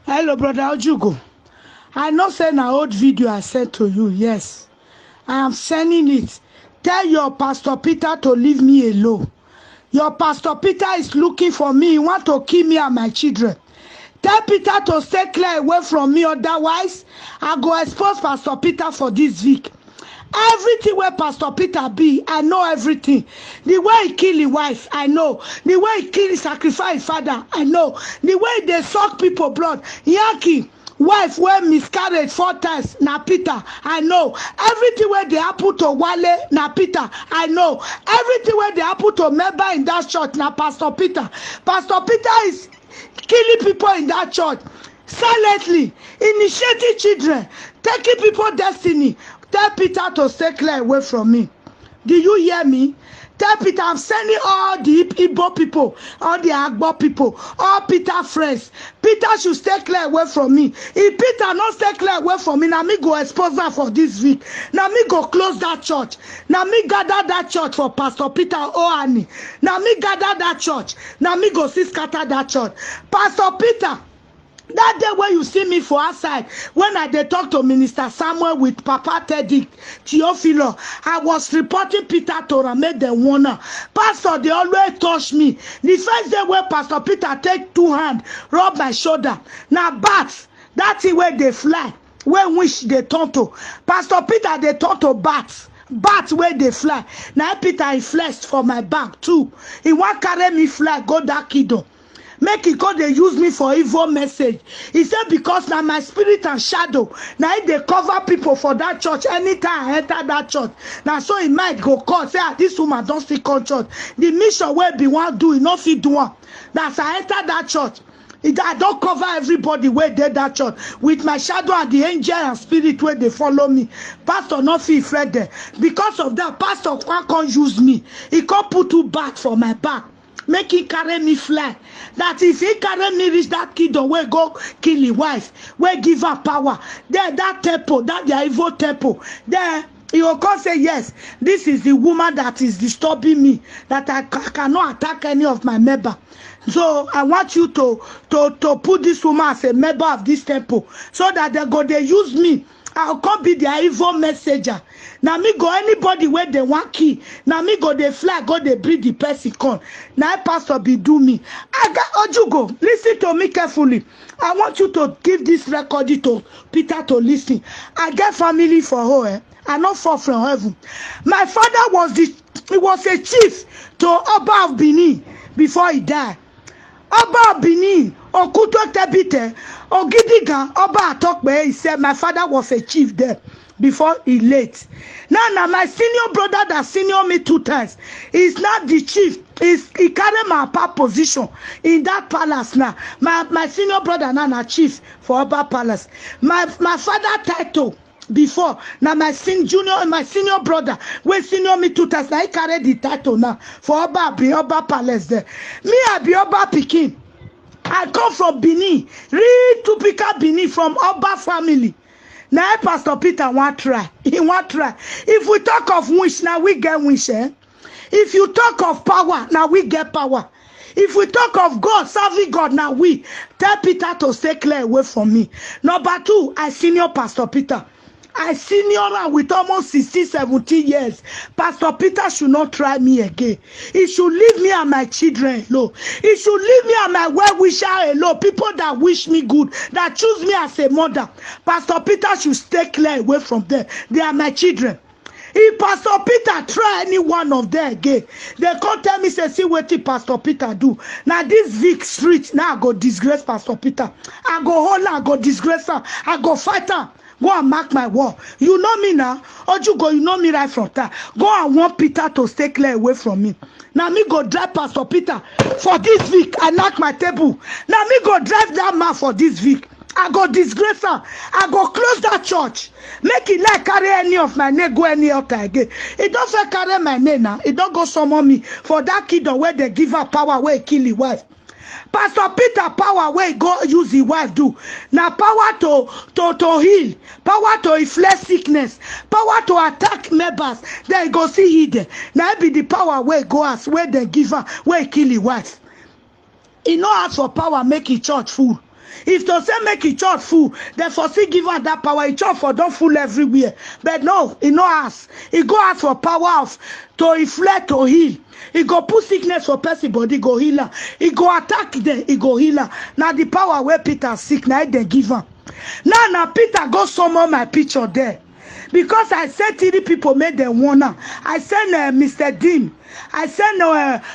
Hello, brother Ojugo. I know say na old video I sent to you. Yes, I am sending it. Tell your Pastor Peter to leave me alone. Your Pastor Peter is looking for me. He want to kill me and my children. Tell Peter to stay clear away from me. Otherwise, I go expose Pastor Peter for this week. Everything where Pastor Peter be, I know everything. The way he kill his wife, I know. The way he kill, sacrifice his father, I know. The way they suck people blood, Yankee wife wey miscarriage 4 times, na Peter, I know. Everything where they happen to Wale, na Peter, I know. Everything where they happen to member in that church, na Pastor Peter. Pastor Peter is killing people in that church silently, initiating children, taking people destiny. Tell Peter to stay clear away from me. Do you hear me? Tell Peter I'm sending all the Igbo people, all the Agbo people, all Peter friends. Peter should stay clear away from me. If Peter not stay clear away from me, now me go expose her for this week. Now me go close that church. Now me gather that church for Pastor Peter Oani. Now me gather that church. Now me go see scatter that church. Pastor Peter, that day when you see me for outside, when I dey talk to Minister Samuel with Papa Teddy Theophilo, I was reporting Peter to make them wanna. Pastor, they always touch me. The first day when Pastor Peter take 2 hands, rub my shoulder. Now bats, that's the way they fly. When wish they turn to. Pastor Peter, they turn to bats. Bats where they fly. Now Peter he flexed for my back too. He want carry me fly, go that kiddo. Make it cause they use me for evil message. He said because now my spirit and shadow, now they cover people for that church. Anytime I enter that church, now so he might go call say this woman don't still come church. The mission where be one do, he not fit do one. That's I enter that church. I don't cover everybody where they that church with my shadow and the angel and spirit where they follow me. Pastor not feel afraid there. Because of that, Pastor can't use me. He can't put 2 bats for my back. Make him carry me fly. That if he carry me reach that kid where go kill his wife, where give her power. There that temple, that their evil temple. There he will come say yes. This is the woman that is disturbing me. That I cannot attack any of my member. So I want you to put this woman as a member of this temple, so that they use me. I'll come be their evil messenger. Now me go anybody where they want key. Now me go they fly, go they breed the person con. Now Pastor be do me. I got Ojugo. Listen to me carefully. I want you to give this record to Peter to listen. I get family for her. I not fall from heaven. My father was a chief to Oba of Benin before he died. Oba of Benin, Okuto Tebite, Ogidiga, Oba Atokbe, he said my father was a chief there before he late. Now my senior brother that senior me 2 times, he's not the chief. He carry my papa position in that palace now. My senior brother now chief for Oba Palace. My father title before now my senior brother when senior me 2 times now he carry the title now for Oba Palace there. Me I be Oba Pikin. I come from Benin, real typical Benin from Oba family. Now Pastor Peter want try. He want try. If we talk of wish, now we get wish. If you talk of power, now we get power. If we talk of God, serving God, now we tell Peter to stay clear away from me. Number 2, I senior Pastor Peter. I senior her with almost 60, 70 years. Pastor Peter should not try me again. He should leave me and my children alone. He should leave me and my well-wisher alone. People that wish me good, that choose me as a mother. Pastor Peter should stay clear away from them. They are my children. If Pastor Peter try any one of them again, they can't tell me, say, see what Pastor Peter do. Now this Vic street, now I go disgrace Pastor Peter. I go hold her, I go disgrace her. I go fight her. Go and mark my wall. You know me now. Ojugo, you know me right from that. Go and want Peter to stay clear away from me. Now me go drive Pastor Peter for this week. I knock my table. Now me go drive that man for this week. I go disgrace her. I go close that church. Make it like carry any of my name, go any altar again. It don't say carry my name now. It don't go summon me for that kid where they give her power where he kill his wife. Pastor Peter power where he go use his wife do. Now power to heal, power to inflict sickness, power to attack members. Then he go see hidden. Now be the power where he go as where they give her where he kill his wife. He no ask for power make his church full. If to say make a church full, they for still give her that power. A church for don't full everywhere. But no, he no ask. He go ask for power of to inflate to heal. He go put sickness for person body, go heal her. He go attack them, he go heal her. Now the power where Peter sick, now they give her. Now Peter go summon my picture there. Because I sent 3 people made them wanna. I sent Mr. Dean. I sent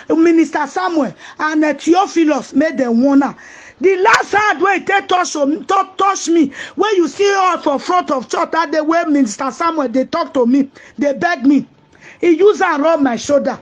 Minister Samuel and Theophilus made them wanna. The last hand where they touch me, when you see us for front of church, that the way Minister Samuel, they talk to me, they beg me. He used and rub my shoulder.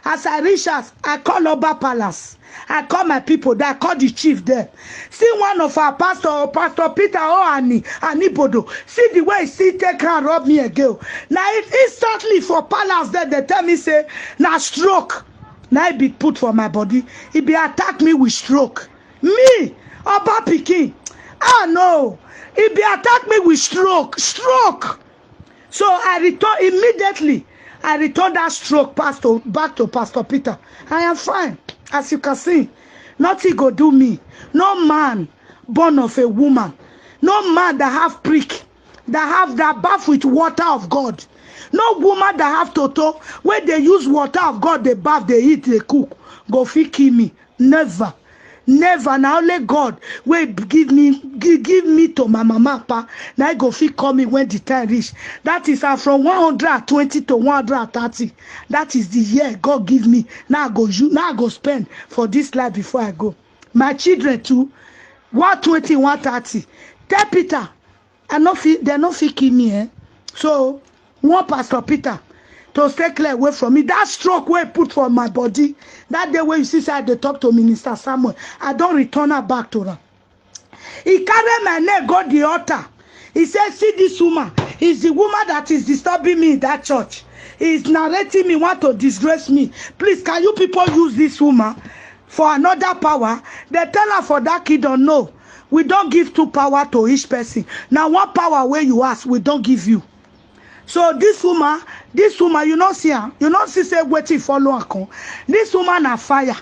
As I reach us, I call Oba Palace. I call my people there. I call the chief there. See one of our pastor, Pastor Peter Anibodo. See the way he take and rub me again. Now instantly for Palace there, they tell me say, now stroke. Now it be put for my body. He be attack me with stroke. Me, Oba Pikin. Ah no. He be attack me with stroke. Stroke. So I return immediately. I return that stroke back to Pastor Peter. I am fine. As you can see, nothing go do me. No man born of a woman. No man that have prick. That have that bath with water of God. No woman that have toto. Where they use water of God, they bath, they eat, they cook. Go fit kill me. Never. Never. Now only God will give me to my mama pa. Now I go fit call me when the time reach. That is from 120 to 130. That is the year God give me. Now I go spend for this life before I go. My children too. 120, 130. Tell Peter, they no fit kill me. Eh? So one Pastor Peter to stay clear away from me. That stroke where put for my body, that day when you see say they talk to Minister Samuel, I don't return her back to her. He carry my name, go the altar. He said, see this woman. It's the woman that is disturbing me in that church. He's narrating me, want to disgrace me. Please, can you people use this woman for another power? They tell her for that kingdom, no. We don't give 2 power to each person. Now, one power where you ask, we don't give you. So this woman, you don't see her. You don't see say waiting follow her. This woman a fire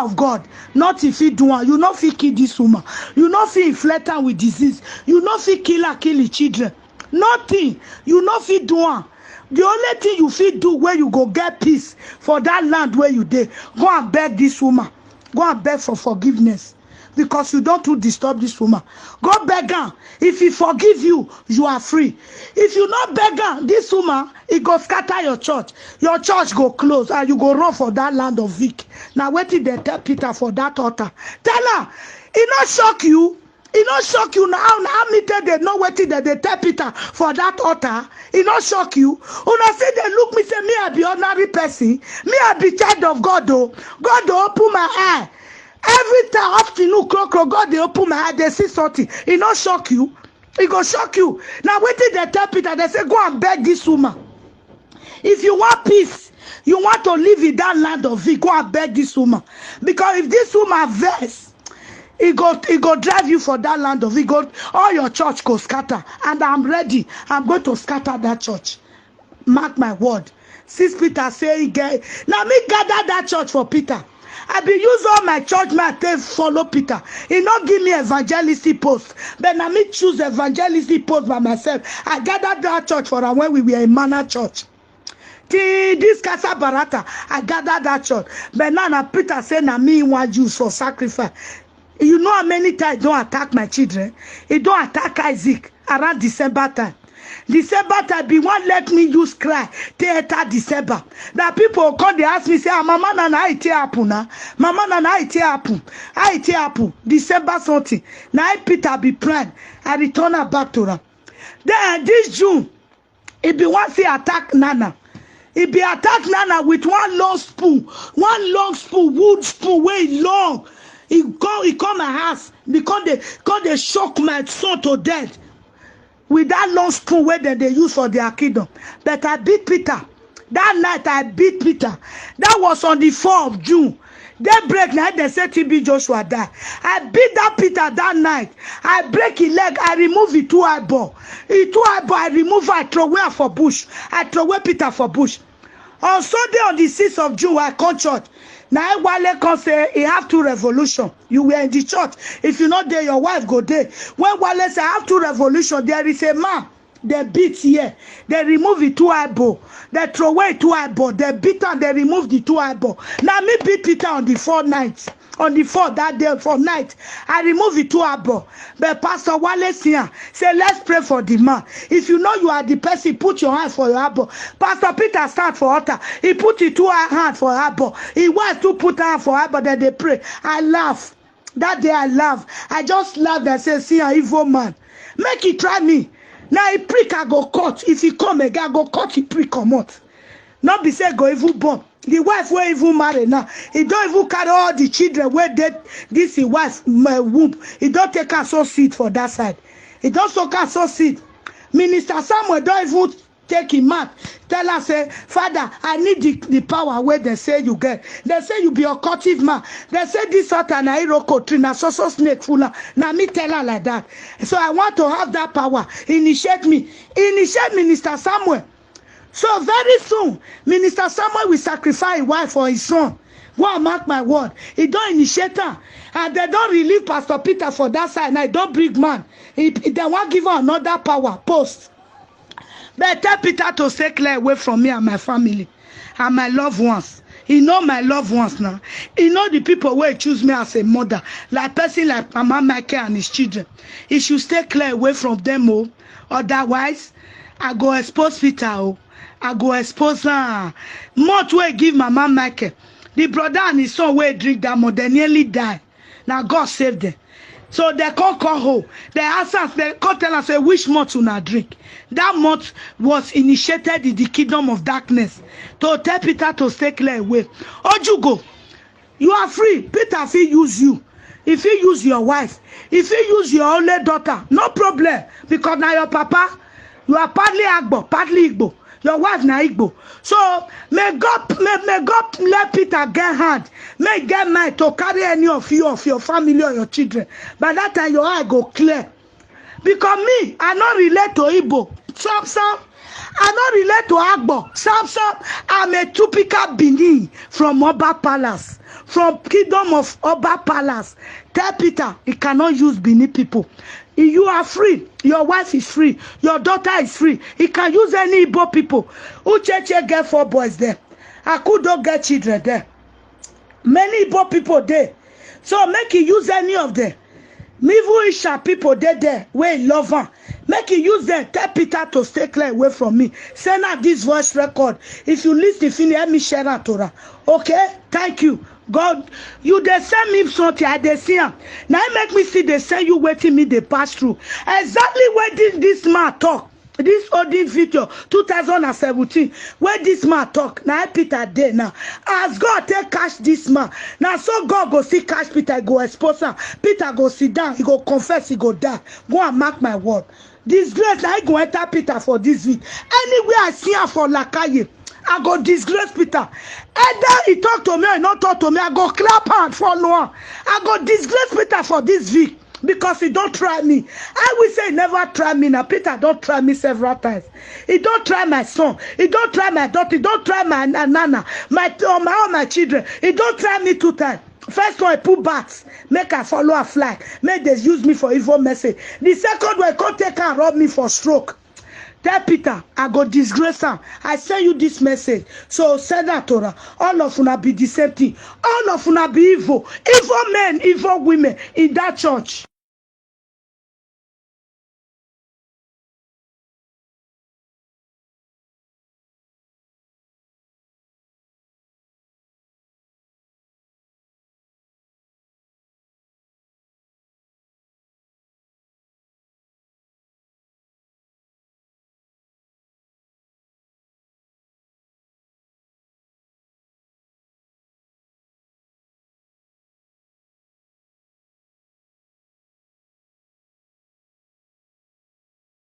of God. Not if he do her. You not fit kill this woman. You not fit inflict her with disease. You not fit kill the children. Nothing. You not fit do her. The only thing you fit do where you go get peace for that land where you dey. Go and beg this woman. Go and beg for forgiveness. Because you don't to disturb this woman. Go beg her. If he forgive you, you are free. If you not beg her, this woman, it go scatter your church. Your church go close and you go run for that land of Vic. Now wait till they tell Peter for that altar. Tell her, it not shock you. It not shock you now. How many times they know waiting that they tell Peter for that altar? It not shock you. When I say they look me say me I be ordinary person. Me I be child of God though. God though open my eye. Every time afternoon, God, they open my eye, they see something. It not shock you. It go shock you. Now, wait till they tell Peter, they say, go and beg this woman. If you want peace, you want to live in that land of Vic, go and beg this woman. Because if this woman vex, it go drive you for that land of Vic. All your church go scatter. And I'm ready. I'm going to scatter that church. Mark my word. Since Peter say, now me gather that church for Peter. I be use all my church man to follow Peter. He not give me evangelistic post. But now me choose evangelistic post by myself. I gathered that church for when we were in Manor Church. This Casa Barata, I gathered that church. But now Peter say na me want use for sacrifice. You know how many times don't attack my children? He don't attack Isaac around December time. December time be one let me use cry theater December. That people come they ask me say, Mama nana how it happen na? Mama nana how it happen? How it happen? December something. Now Peter be praying. I return her back to her. Then this June, it be one say attack Nana. It be attack Nana with one long spoon, wood spoon, way long. He come my house because they shock my son to death. With that long spoon where they use for their kingdom. But I beat Peter. That night I beat Peter. That was on the 4th of June. Daybreak night they said TB Joshua died. I beat that Peter that night. I break his leg. I remove his 2 eyeball. His 2 eyeball I remove. I throw away for bush. I throw away Peter for bush. On Sunday on the 6th of June I come church. Now Wale can say he have 2 revolution. You were in the church. If you not there, your wife go there. When Wale say I have 2 revolution, there is a man. They beat here. They remove the 2 eyeball. They throw away 2 eyeball. They beat and they remove the 2 eyeball. Now me beat Peter on the 4th night. On the 4th that day for night, I remove the 2 eyeball. But Pastor Wale here say, let's pray for the man. If you know you are the person, put your hand for your eyeball. Pastor Peter stand for altar. He put the 2 hand for eyeball. He wants to put hand for eyeball. Then they pray. I laugh. That day I laugh. I just laugh and say, see an evil man. Make he try me. Now he prick I go cut. If he come again, I go cut he prick come out. Not be say go evil born. The wife will even marry now. He don't even carry all the children where this his wife womb. He don't take her so seed for that side. He don't so her so seed. Minister Samuel don't even take him out. Tell her say, Father, I need the power where they say you get. They say you be a occultive man. They say this sort of na iroko tree na so snake full. Now me tell her like that. So I want to have that power. Initiate me. Initiate Minister Samuel. So very soon, Minister Samuel will sacrifice his wife for his son. Go and mark my word. He don't initiate her. And they don't relieve Pastor Peter for that side. And I don't bring man. They want to give her another power post. But tell Peter to stay clear away from me and my family. And my loved ones. He know my loved ones now. He know the people who choose me as a mother. Like person like Mama Michael and his children. He should stay clear away from them. Oh. Otherwise, I go expose Peter. Oh. I go expose her. Much way give Mama Michael. The brother and his son will drink that more. They nearly die. Now God save them. So they can't call home. They ask us, they can't tell us which month to not drink. That month was initiated in the kingdom of darkness. To tell Peter to stay clear away. Ojugo, you are free. Peter, if he use you. If he use your wife. If he use your only daughter. No problem. Because now your papa, you are partly Agbo, partly Igbo. Your wife na Igbo. So may God let Peter get hand. May get mind to carry any of you of your family or your children. By that time your eye go clear. Because me, I not relate to Igbo. Some. I not relate to Agbo. Some. I'm a typical Bini from Oba Palace. From kingdom of Oba Palace. Tell Peter he cannot use Bini people. You are free. Your wife is free. Your daughter is free. He can use any Igbo people. Ucheche get 4 boys there. Akudo get children there. Many Igbo people there. So make he use any of them. Mivu Isha people there. Where he love her. Make he use them. Tell Peter to stay clear away from me. Send out this voice record. If you listen to me, let me share that to her. Okay? Thank you. God, you they send me something, I they see him. Now make me see they send you waiting me they pass through. Exactly where this man talk. This audio video 2017 where this man talk. Now Peter there now. As God take catch this man. Now so God go see catch Peter, go expose him. Peter go sit down, he go confess, he go die. Go and mark my word. Disgrace, I go enter Peter for this week. Anywhere I see him for Lakaye, I go disgrace Peter. Either he talk to me or not talk to me, I go clap hand for Noah. I go disgrace Peter for this week because he don't try me. I will say he never try me. Now Peter don't try me several times. He don't try my son. He don't try my daughter. He don't try my nana, all my children. He don't try me 2 times. First one, I put bats, make I follow a fly, make they use me for evil message. The second one, I come take and rob me for stroke. Tell Peter, I go disgrace her. I send you this message. So send that to her. All of una be the same thing. All of una be evil. Evil men, evil women in that church.